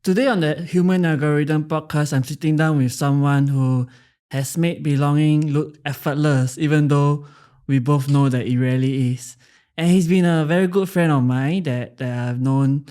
Today on the Human Algorithm podcast, I'm sitting down with someone who has made belonging look effortless, even though we both know that it rarely is. And he's been a very good friend of mine that I've known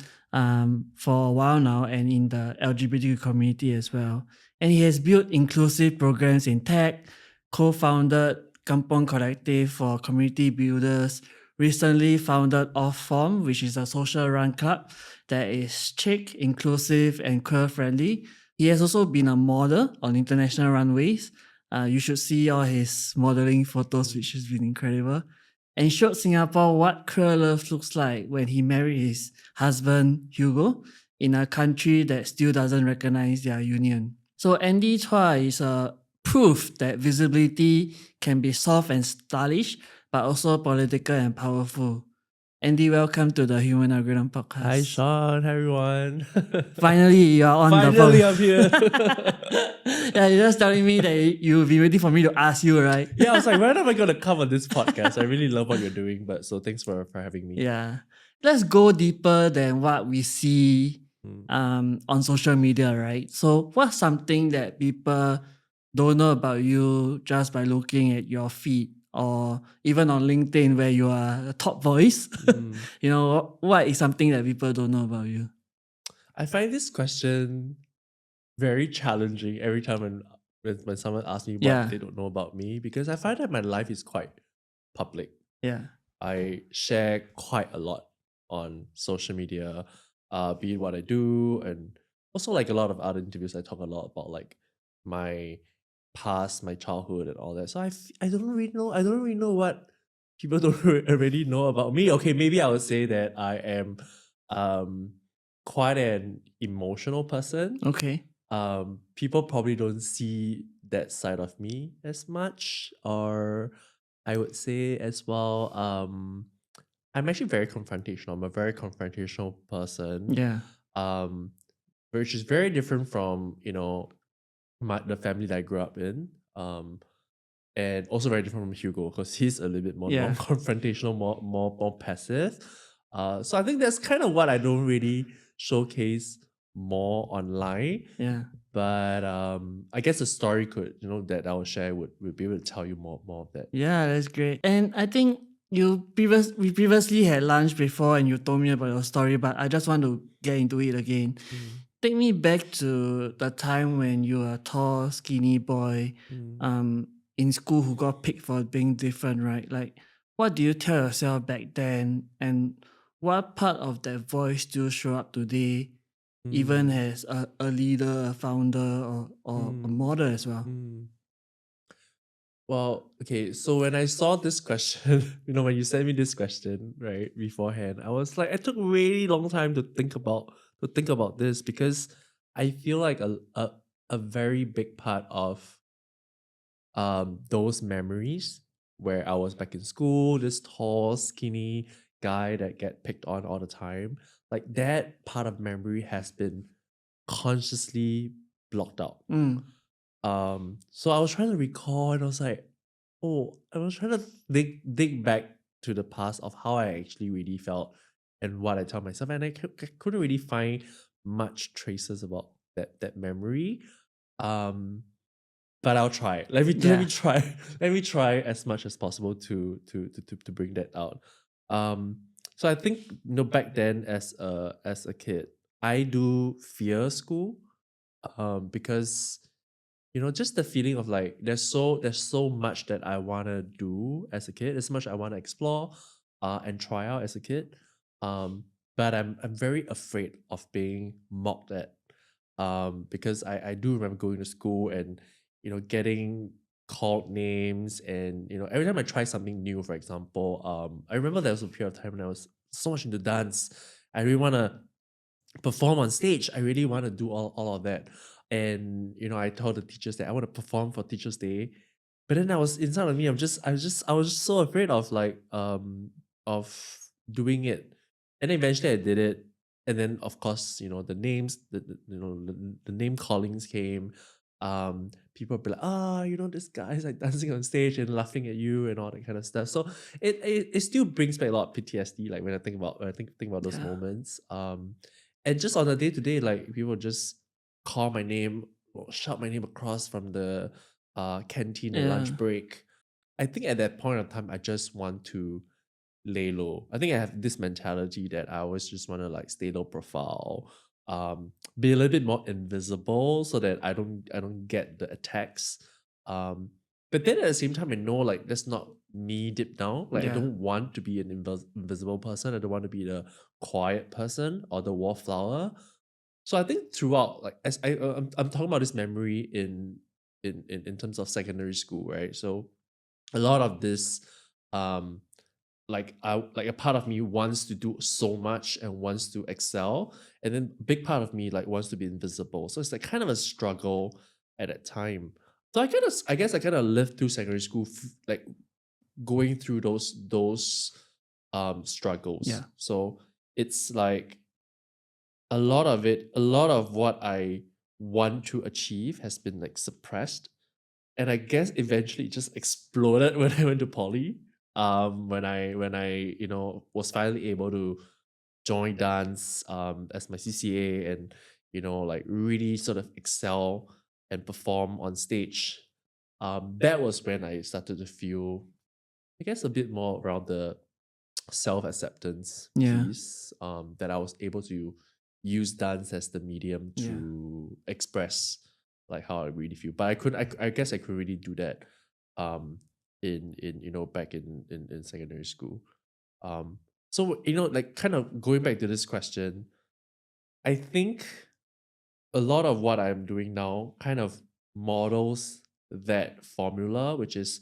for a while now and in the LGBTQ community as well. And he has built inclusive programs in tech, co-founded Kampong Collective for community builders, recently founded Off Form, which is a social run club that is chic, inclusive, and queer friendly. He has also been a model on international runways. You should see all his modeling photos, which has been incredible. And showed Singapore what queer love looks like when he married his husband, Hugo, in a country that still doesn't recognize their union. So Andee Chua is a proof that visibility can be soft and stylish, but also political and powerful. Andee, welcome to the Human Algorithm podcast. Hi, Sean. Hi, everyone. Finally, you are on Finally, the I'm here. Yeah, you're just telling me that you've been waiting for me to ask you, right? Yeah, I was like, when am I going to come on this podcast? I really love what you're doing, but so thanks for having me. Yeah. Let's go deeper than what we see on social media, right? So what's something that people don't know about you just by looking at your feed or even on LinkedIn where you are a top voice? You know, what is something that people don't know about you? I find this question very challenging every time when someone asks me what they don't know about me, because I find that my life is quite public. Yeah. I share quite a lot on social media, be it what I do, and also like a lot of other interviews. I talk a lot about like my past, my childhood, and all that. So I don't really know. I don't really know what people don't already know about me. Okay, maybe I would say that I am quite an emotional person. Okay. People probably don't see that side of me as much, or I would say as well, I'm actually very confrontational. I'm a very confrontational person. Yeah. Which is very different from, the family that I grew up in. And also very different from Hugo, because he's a little bit more non-confrontational, more passive. So I think that's kind of what I don't really showcase more online. Yeah. But I guess a story that I will share would be able to tell you more of that. Yeah, that's great. And I think we previously had lunch before and you told me about your story, but I just want to get into it again. Take me back to the time when you were a tall, skinny boy in school who got picked for being different, right? Like, what do you tell yourself back then? And what part of that voice still show up today, even as a leader, a founder, or a model as well? Well, okay, so when I saw this question, when you sent me this question, right, beforehand, I was like, I took a really long time to think about this, because I feel like a very big part of those memories where I was back in school, this tall, skinny guy that get picked on all the time, like that part of memory has been consciously blocked out. So I was trying to recall, and I was like, I was trying to dig back to the past of how I actually really felt and what I tell myself, and I couldn't really find much traces about that memory. But I'll try. Let me try. Let me try as much as possible to bring that out. So I think back then as a kid, I do fear school, because just the feeling of like there's so much that I want to do as a kid, as much I want to explore and try out as a kid, but I'm very afraid of being mocked at, because I do remember going to school and getting called names, and every time I try something new, for example, I remember there was a period of time when I was so much into dance. I really want to perform on stage. I really want to do all of that. And I told the teachers that I want to perform for Teachers Day. But then I was inside of me, I was just so afraid of of doing it. And then eventually I did it. And then of course, the names, the name callings came. People would be like, this guy's like dancing on stage and laughing at you and all that kind of stuff. So it still brings back a lot of PTSD, like when I think about those moments. And just on a day to day, like people just call my name or shout my name across from the canteen and Yeah. lunch break. I think at that point of time, I just want to lay low. I think I have this mentality that I always just want to like stay low profile, be a little bit more invisible so that I don't get the attacks. But then at the same time, I know like that's not me deep down. Like I Yeah. don't want to be an invisible person. I don't want to be the quiet person or the wallflower. So I think throughout, like as I'm talking about this memory in terms of secondary school, right? So a lot of this, um, like a part of me wants to do so much and wants to excel, and then a big part of me like wants to be invisible. So it's like kind of a struggle at that time. So I guess I kind of lived through secondary school, like going through those struggles. Yeah. So it's like a lot of what I want to achieve has been like suppressed. And I guess eventually it just exploded when I went to poly. When I was finally able to join dance as my CCA, and like really sort of excel and perform on stage. That was when I started to feel, I guess, a bit more around the self-acceptance Yeah. piece, that I was able to use dance as the medium Yeah. to express like how I really feel. But I guess I could really do that in back in secondary school. So like kind of going back to this question, I think a lot of what I'm doing now kind of models that formula, which is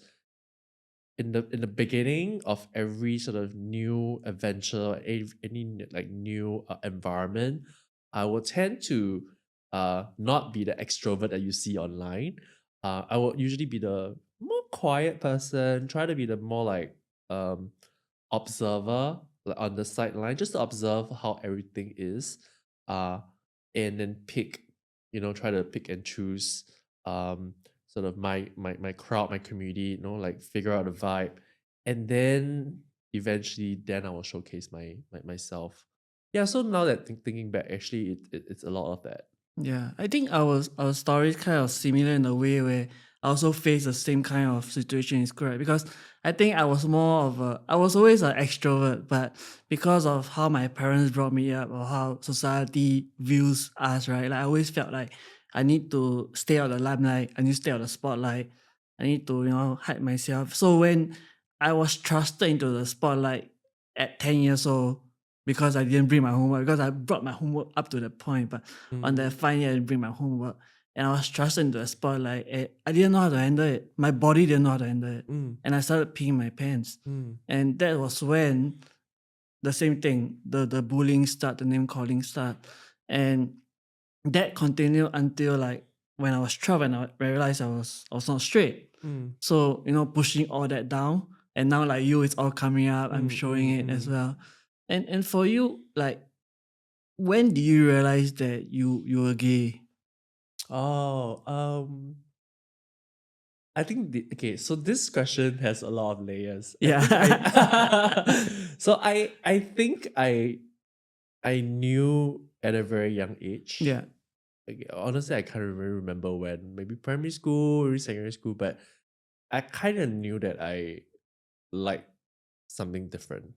in the beginning of every sort of new adventure, any like new environment, I will tend to not be the extrovert that you see online. I will usually be the more quiet person, try to be the more like um observer, like on the sideline, just to observe how everything is, uh, and then try to pick and choose sort of my crowd, my community, like figure out the vibe, and then eventually, then I will showcase myself. Yeah, so now that thinking back, actually, it's a lot of that. Yeah, I think our story is kind of similar in a way where I also face the same kind of situation in school, right? Because I think I was always an extrovert, but because of how my parents brought me up or how society views us, right? Like I always felt like I need to stay out the limelight, I need to stay out the spotlight, I need to, hide myself. So when I was trusted into the spotlight at 10 years old, because I didn't bring my homework, because I brought my homework up to the point, but on that Mm, final year, I didn't bring my homework. And I was thrust into a spotlight. I didn't know how to handle it. My body didn't know how to handle it. mm, And I started peeing my pants. mm, And that was when the same thing, the bullying start, the name calling start. And that continued until like when I was 12 and I realized I was not straight. mm, So, pushing all that down. And now like you, it's all coming up. I'm mm, showing mm, it as mm. well. And for you, like when did you realize that you were gay? Oh, I think okay, so this question has a lot of layers. I think Yeah. so I think I knew at a very young age. Yeah. Like, honestly, I can't really remember when, maybe primary school or secondary school, but I kind of knew that I liked something different.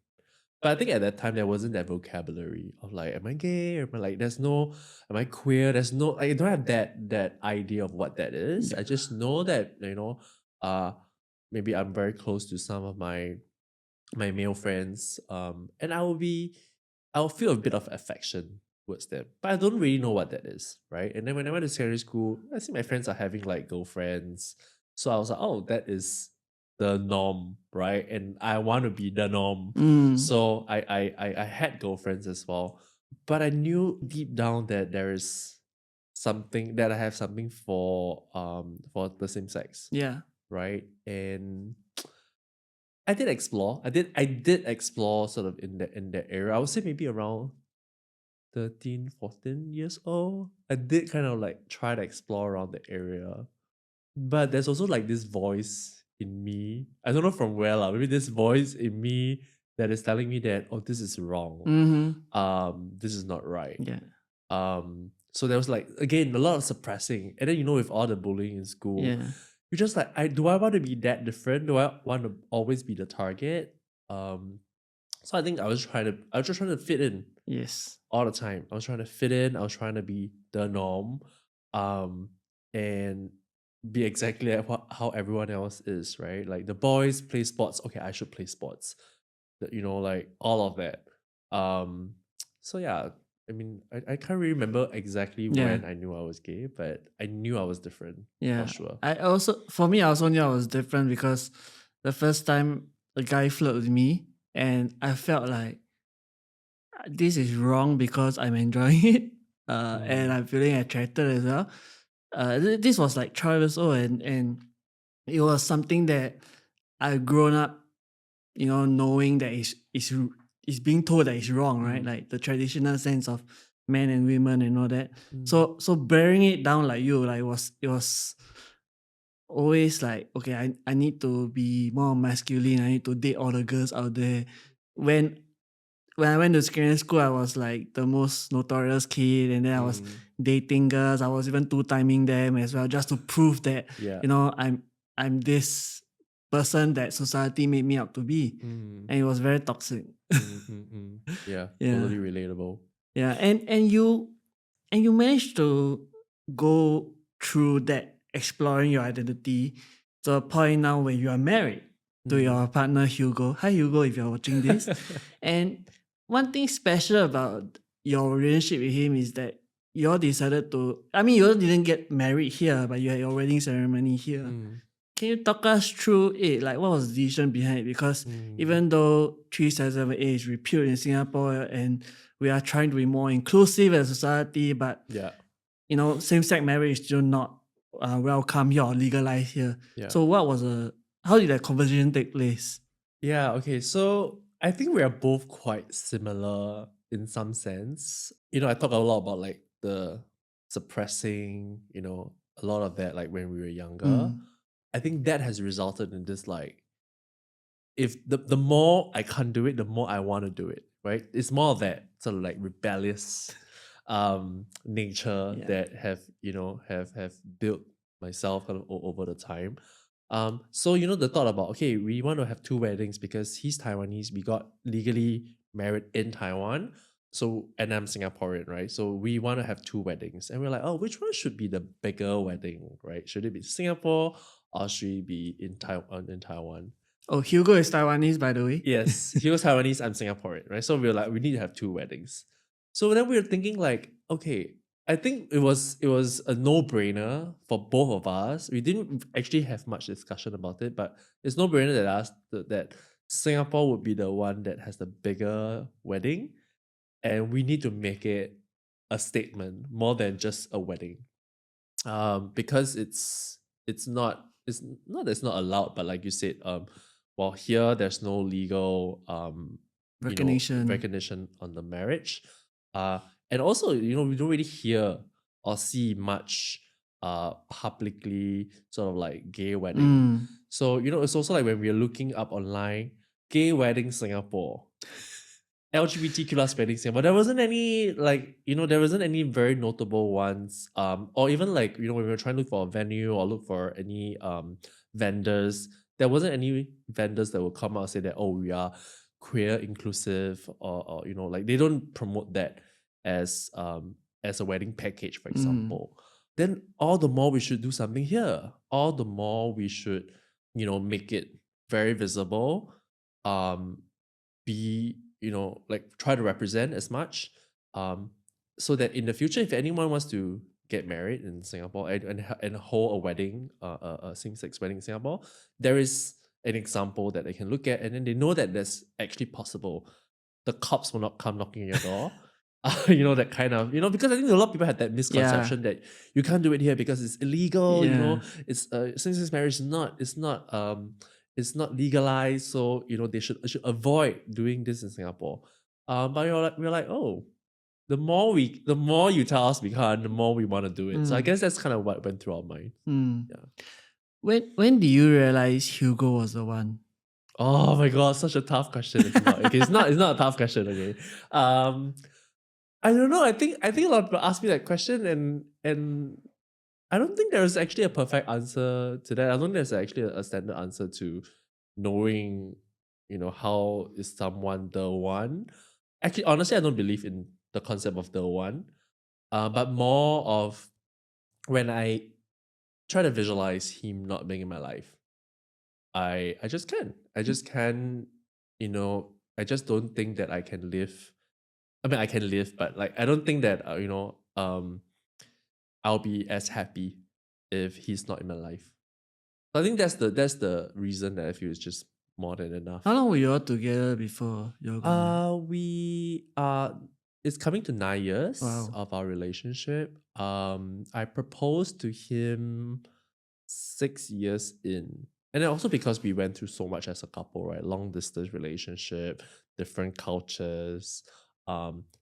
But I think at that time there wasn't that vocabulary of like, am I gay? Or am I like, am I queer? There's no, I don't have that idea of what that is. Yeah. I just know that, uh, maybe I'm very close to some of my male friends, and I'll feel a bit of affection towards them, but I don't really know what that is, right? And then when I went to secondary school, I see my friends are having like girlfriends, so I was like, oh, that is the norm, right? And I want to be the norm, Mm. so I had girlfriends as well, but I knew deep down that there is something that I have something for the same sex, Yeah. right? And I did explore. I did explore sort of in that area. I would say maybe around 13, 14 years old. I did kind of like try to explore around the area. But there's also like this voice in me. I don't know from where lah. Maybe this voice in me that is telling me that, oh, this is wrong. Mhm. This is not right. Yeah. So there was like, again, a lot of suppressing. And then, you know, with all the bullying in school, Yeah. you're just like, do I want to be that different? Do I want to always be the target? So I think I was just trying to fit in Yes. all the time. I was trying to fit in. I was trying to be the norm, and be exactly like how everyone else is, right? Like the boys play sports. Okay, I should play sports. You know, like all of that. Um, so yeah, I mean, I can't really remember exactly Yeah. when I knew I was gay, but I knew I was different for Yeah. sure. For me, I also knew I was different because the first time a guy flirted with me, and I felt like this is wrong because I'm enjoying it, and Mm, I'm feeling attracted as well. This was like 12 years old, and it was something that I've grown up, knowing that it's being told that it's wrong, right? mm, Like the traditional sense of men and women and all that. mm, So bearing it down like you, like it was always like, okay, I need to be more masculine. I need to date all the girls out there. When when I went to secondary school, I was like the most notorious kid, and then I was mm, dating girls. I was even two timing them as well, just to prove that yeah. I'm this person that society made me out to be, Mm, and it was very toxic. mm, mm, mm. Yeah, Yeah, totally relatable. yeah, and you managed to go through that exploring your identity to a point now where you are married to Mm. your partner Hugo. Hi Hugo, if you're watching this. And one thing special about your relationship with him is that you all decided to, I mean, you all didn't get married here, but you had your wedding ceremony here. Mm, Can you talk us through it? Like, what was the decision behind it? Because mm. even though 3778 is repealed in Singapore and we are trying to be more inclusive as a society, but Yeah, same-sex marriage is still not welcome here or legalized here. yeah. So, how did that conversation take place? Yeah, okay. So I think we are both quite similar in some sense. You know, I talk a lot about like the suppressing, a lot of that like when we were younger. Mm, I think that has resulted in this like, if the more I can't do it, the more I want to do it, right? It's more of that sort of like rebellious nature yeah. that have built myself kind of over the time. So the thought about, okay, we want to have two weddings because he's Taiwanese, we got legally married in Taiwan. So, and I'm Singaporean, right? So we want to have two weddings. And we're like, oh, which one should be the bigger wedding, right? Should it be Singapore or should it be in Taiwan? Oh, Hugo is Taiwanese, by the way. Yes, he was Taiwanese, I'm Singaporean, right? So we were like, we need to have two weddings. So then we were thinking like, okay, I think it was a no-brainer for both of us. We didn't actually have much discussion about it, but it's no-brainer that Singapore would be the one that has the bigger wedding, and we need to make it a statement more than just a wedding. Because it's not that it's not allowed, but like you said, well, here there's no legal Recognition. recognition on the marriage, and also we don't really hear or see much publicly sort of like gay wedding. Mm. So it's also like when we're looking up online, gay wedding Singapore, LGBTQ plus wedding Singapore. There wasn't any there wasn't any very notable ones. Or even like when we were trying to look for a venue or look for any vendors, there wasn't any vendors that will come out and say that, oh, we are queer inclusive, or like they don't promote that as a wedding package, for Mm. example. Then all the more we should do something here. All the more we should make it very visible. Be like try to represent as much, um so that in the future, if anyone wants to get married in Singapore and hold a wedding, a same-sex wedding in Singapore, there is an example that they can look at, and then they know that that's actually possible. The cops will not come knocking on your door. That kind of, because I think a lot of people had that Yeah. misconception that you can't do it here because it's illegal. Yeah. It's same-sex marriage is not legalized, so they should avoid doing this in Singapore. But we're like, oh, the more you tell us we can't, the more we want to do it. So I Mm. guess that's kind of what went through our mind. Mm. Yeah. When did you realize Hugo was the one? Oh my god, such a tough question. It's not. Okay, it's not a tough question. Okay. Um, I don't know. I think a lot of people ask me that question, and I don't think there's actually a perfect answer to that. I don't think there's actually a standard answer to knowing, how is someone the one. Actually, honestly, I don't believe in the concept of the one. But more of when I try to visualize him not being in my life, I just can't. I just can't, I just don't think that I can live. I mean, I can live, but like I don't think that I'll be as happy if he's not in my life. I think that's the reason that I feel is just more than How enough. long were you all together before you all got married? We are. It's coming to 9 years Wow. of our relationship. I proposed to him 6 years in, and then also because we went through so much as a couple, right? Long distance relationship, different cultures,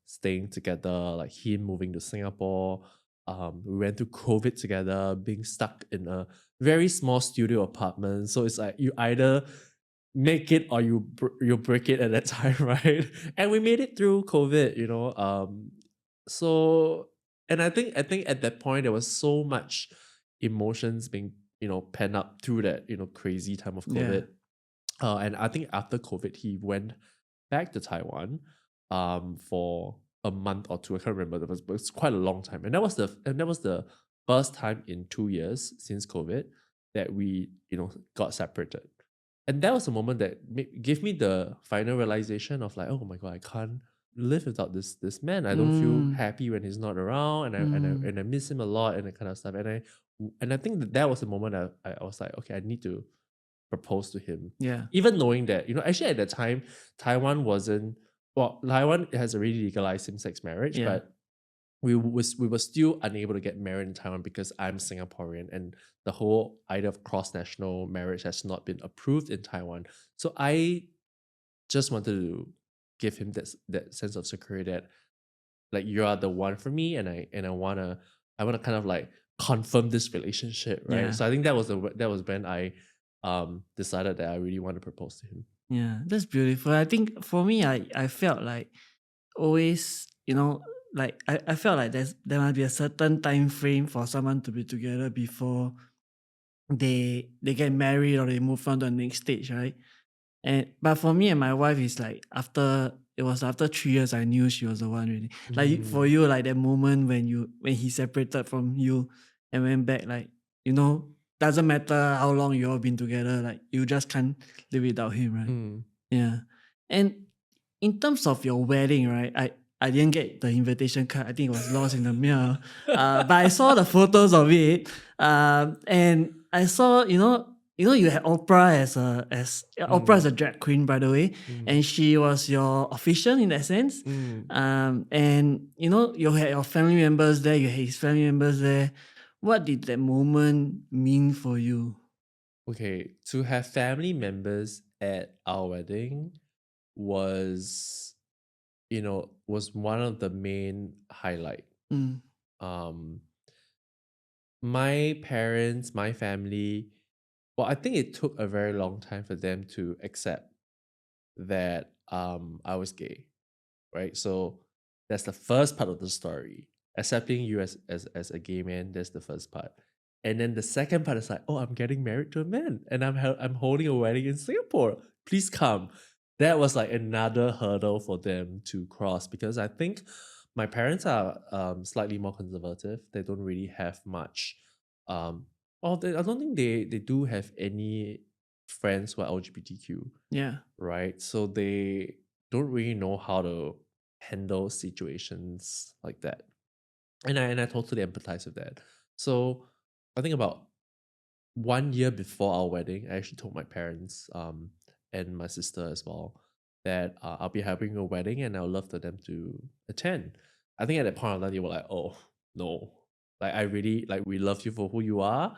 staying together, like him moving to Singapore. We went through COVID together, being stuck in a very small studio apartment. So it's like you either make it or you break it at that time, right? And we made it through COVID, so, and I think at that point there was so much emotions being pent up through that crazy time of Yeah. COVID. And I think after COVID he went back to Taiwan for a month or two. I can't remember. It was quite a long time. And that was the first time in 2 years since COVID that we got separated. And that was a moment that gave me the final realization of like, oh my god, I can't live without this man. I don't feel Mm, happy when he's not around, and I and I mm, and I miss him a lot and that kind of stuff. And I think that was the moment I was like, okay, I need to propose to him. yeah. Even knowing that, actually at that time, Taiwan wasn't, well, Taiwan has already legalized same-sex marriage, Yeah. but we were still unable to get married in Taiwan because I'm Singaporean and the whole idea of cross-national marriage has not been approved in Taiwan. So I just wanted to give him that sense of security that like you are the one for me, and I wanna kind of like confirm this relationship, right? Yeah. So I think that was when I decided that I really want to propose to him. Yeah. That's beautiful. I think for me, I felt like always, like I felt like there must be a certain time frame for someone to be together before they get married or they move on to the next stage, right? And but for me and my wife, it's like after 3 years, I knew she was the one really. Like for Mm, you, like that moment when he separated from you and went back, like doesn't matter how long you all been together, like you just can't live without him, right? mm, Yeah. And in terms of your wedding, right? I didn't get the invitation card. I think it was lost in the mail. But I saw the photos of it. And I saw, you had Oprah Oprah as a mm, drag queen, by the way, mm, and she was your official in that sense. mm. And you had your family members there, you had his family members there. What did that moment mean for you? Okay, to have family members at our wedding was, was one of the main highlight. Mm, Um, my parents, my family, well, I think it took a very long time for them to accept that I was gay, right? So that's the first part of the story. Accepting you as a gay man, that's the first part. And then the second part is like, oh, I'm getting married to a man and I'm holding a wedding in Singapore. Please come. That was like another hurdle for them to cross because I think my parents are slightly more conservative. They don't really have much. I don't think they do have any friends who are LGBTQ, yeah. right? So they don't really know how to handle situations like that. And I totally empathize with that. So I think about 1 year before our wedding, I actually told my parents and my sister as well that I'll be having a wedding and I would love for them to attend. I think at that point of time they were like, "Oh no, like I really like we love you for who you are,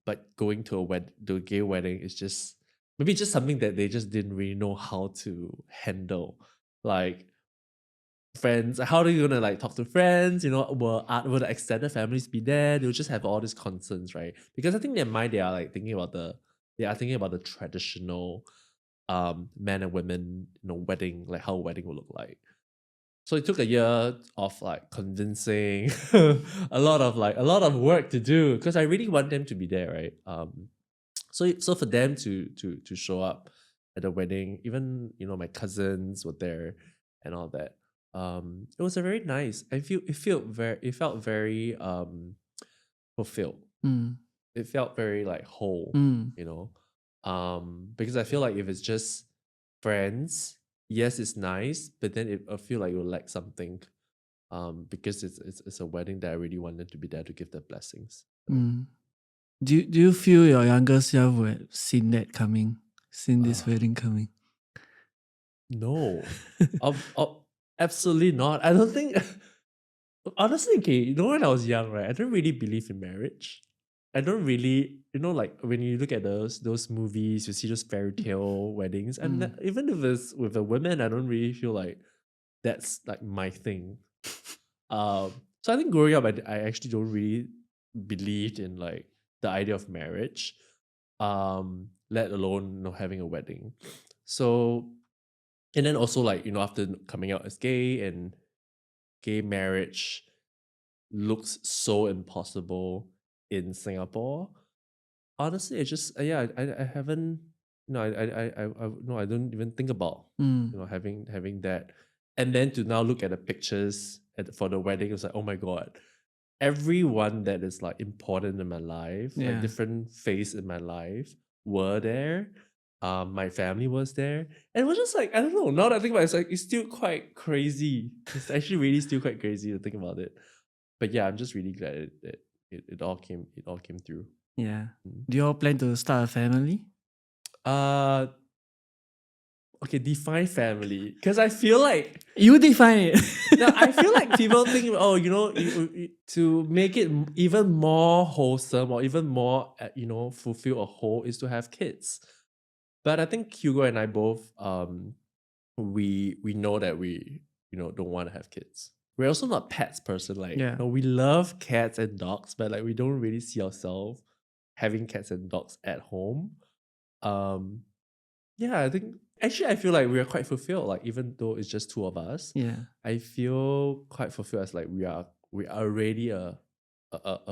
but going to a gay wedding is just maybe just something that they just didn't really know how to handle. Like friends, how are you gonna like talk to friends? Will the extended families be there? They'll just have all these concerns, right? Because I think in their mind they are thinking about the traditional men and women, wedding, like how a wedding will look like. So it took a year of like convincing, a lot of work to do because I really want them to be there, right? So for them to show up at the wedding, even my cousins were there and all that. It was a very nice. It felt very fulfilled. Mm. It felt very like whole, Mm. you know. Because I feel like if it's just friends, yes, it's nice, but then I feel like you'll lack something. Because it's a wedding that I really wanted to be there to give their blessings. Mm. Do you feel your younger self would have seen that coming? Seen this Uh, wedding coming? no, absolutely not. I don't think. Honestly, okay, when I was young, right, I don't really believe in marriage. I don't really, like when you look at those movies, you see those fairy tale weddings, and even if it's with a woman, I don't really feel like that's like my thing. So I think growing up, I actually don't really believe in like the idea of marriage, let alone having a wedding. So, and then also like after coming out as gay, and gay marriage looks so impossible in Singapore. Honestly, I just yeah, I haven't no, I no, I don't even think about having that, and then to now look at the pictures for the wedding, it's like, oh my god, everyone that is like important in my life, like Yeah. different phase in my life, were there. My family was there, and it was just like, I don't know. Now that I think about it, it's like it's still quite crazy. It's actually really still quite crazy to think about it. But yeah, I'm just really glad that it all came through. Yeah. Mm. Do you all plan to start a family? Uh okay, define family. Because I feel like You define it. no, I feel like people think, oh, to make it even more wholesome or even more, fulfill a whole is to have kids. But I think Hugo and I both, we know that we, don't want to have kids. We're also not pets person. Like, Yeah. we love cats and dogs, but like we don't really see ourselves having cats and dogs at home. Um, yeah, I think actually I feel like we are quite fulfilled. Like even though it's just two of us, Yeah. I feel quite fulfilled as like we are already a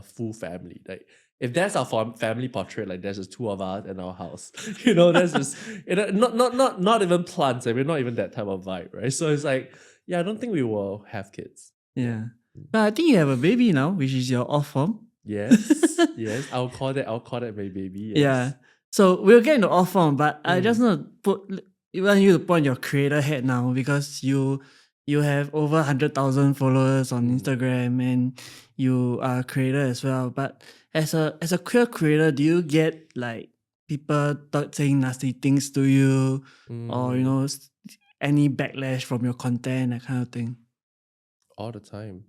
full family. Like if that's our family portrait, like there's just two of us in our house. That's just not even plants. Like, we're not even that type of vibe, right? So it's like, yeah, I don't think we will have kids. Yeah. But I think you have a baby now, which is your off form. Yes, yes. I'll call that my baby. Yes. Yeah. So we'll get into off form, but I just want to want you to point your creator hat now because you have over 100,000 followers on Instagram and you are a creator as well. But as a queer creator, do you get like people saying nasty things to you, or any backlash from your content, that kind of thing? All the time.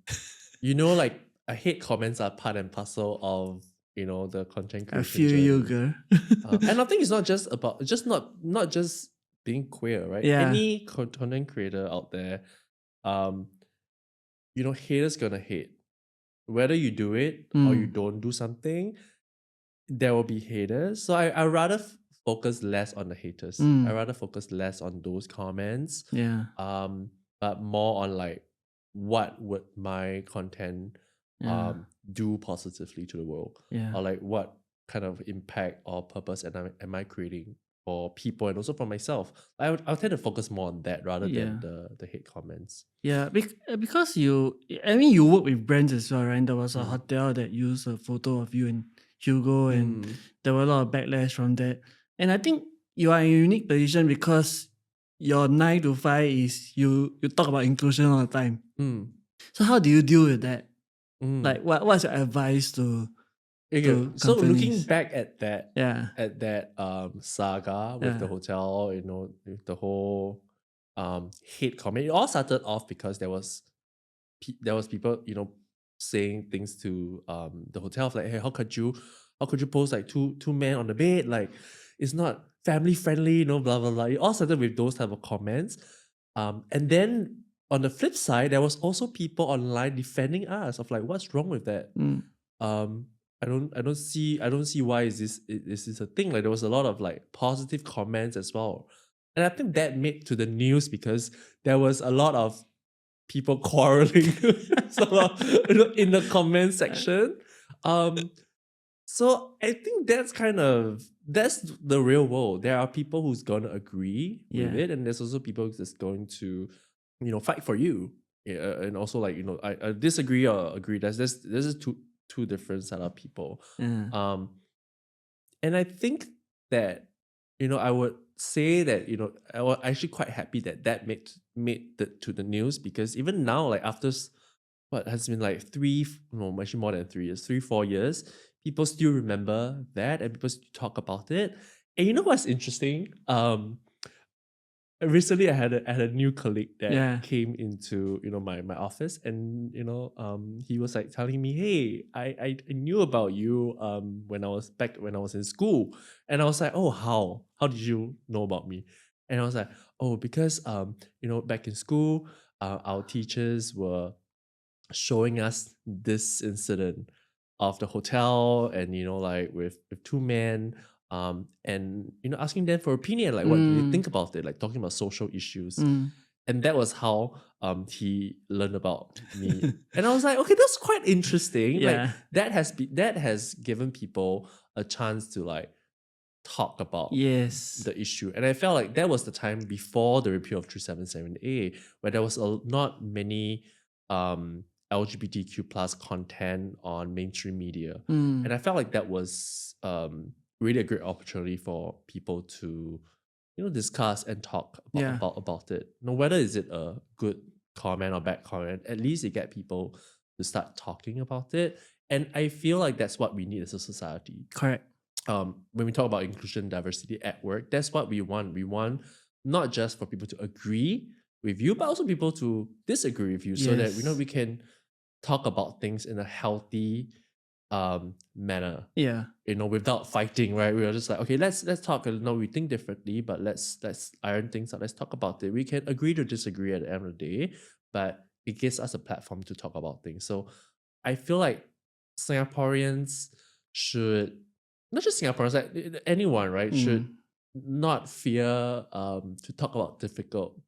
Like I hate comments are part and parcel of the content I creation feel you, journey. girl. And I think it's not just about not just being queer, right? Yeah. Any content creator out there, haters gonna hate. Whether you do it or you don't do something, there will be haters. So I rather focus less on the haters. I rather focus less on those comments. Yeah. But more on like what would my content do positively to the world, Yeah. or like what kind of impact or purpose am I creating for people and also for myself. I'll tend to focus more on that rather than the hate comments. Yeah, because you work with brands as well, right? There was a hotel that used a photo of you and Hugo, and there were a lot of backlash from that. And I think you are in a unique position because your 9 to 5 is you talk about inclusion all the time. So how do you deal with that? Like what's your advice to So looking companies? back at that Yeah. saga with the hotel, with the whole hate comment, it all started off because there was people saying things to the hotel of like, hey, how could you post like two men on the bed, like it's not family friendly, blah blah blah. It all started with those type of comments, and then on the flip side there was also people online defending us of like, what's wrong with that. I don't see why is this a thing. Like there was a lot of like positive comments as well, and I think that made to the news because there was a lot of people quarreling somehow, in the comment section. So I think that's the real world. There are people who's gonna agree with Yeah. it, and there's also people that's going to, fight for you. Yeah, and also like I disagree or agree. There's two different set of people. Yeah. And I think that, I would say that, I was actually quite happy that made to the news, because even now, like after what has been like actually more than 3 years, 4 years, people still remember that and people still talk about it. And you know what's interesting? Recently I had a new colleague that Yeah. came into my office, and he was like telling me, hey, I knew about you when I was in school. And I was like, oh, how did you know about me? And I was like, oh, because back in school, our teachers were showing us this incident of the hotel, and like with two men, and asking them for opinion, like what do they think about it, like talking about social issues. And that was how he learned about me. And I was like, okay, that's quite interesting. Like Yeah. that has given people a chance to like talk about Yes. the issue. And I felt like that was the time before the repeal of 377A, where there was not many LGBTQ plus content on mainstream media. And I felt like that was really a great opportunity for people to discuss and talk Yeah. about it. No, whether is it a good comment or bad comment, at least it get people to start talking about it. And I feel like that's what we need as a society. Correct. When we talk about inclusion, diversity at work, that's what we want. We want not just for people to agree with you, but also people to disagree with you, so that Yes. we can talk about things in a healthy manner. Yeah. Without fighting, right? We are just like, okay, let's talk. No, we think differently, but let's iron things out. Let's talk about it. We can agree to disagree at the end of the day, but it gives us a platform to talk about things. So I feel like Singaporeans should, not just Singaporeans, like anyone, right, should not fear to talk about difficult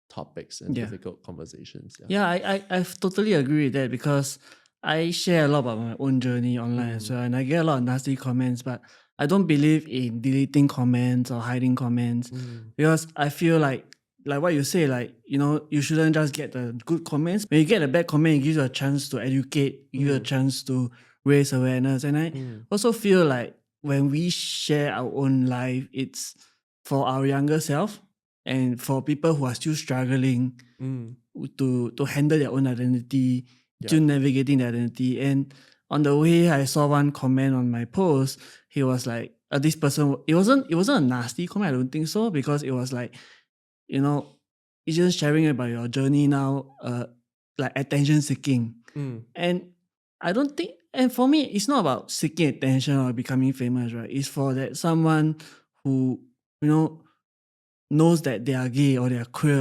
topics and Yeah. difficult conversations. Yeah, I totally agree with that, because I share a lot about my own journey online as well, and I get a lot of nasty comments, but I don't believe in deleting comments or hiding comments, because I feel like what you say, like, you shouldn't just get the good comments. When you get a bad comment, it gives you a chance to educate, give you a chance to raise awareness. And I also feel like when we share our own life, it's for our younger self and for people who are still struggling to handle their own identity, to navigating their identity. And on the way, I saw one comment on my post. He was like, this person, it wasn't a nasty comment, I don't think so, because it was like, it's just sharing about your journey now, like attention seeking. And I don't think, and for me, it's not about seeking attention or becoming famous, right? It's for that someone who, knows that they are gay or they are queer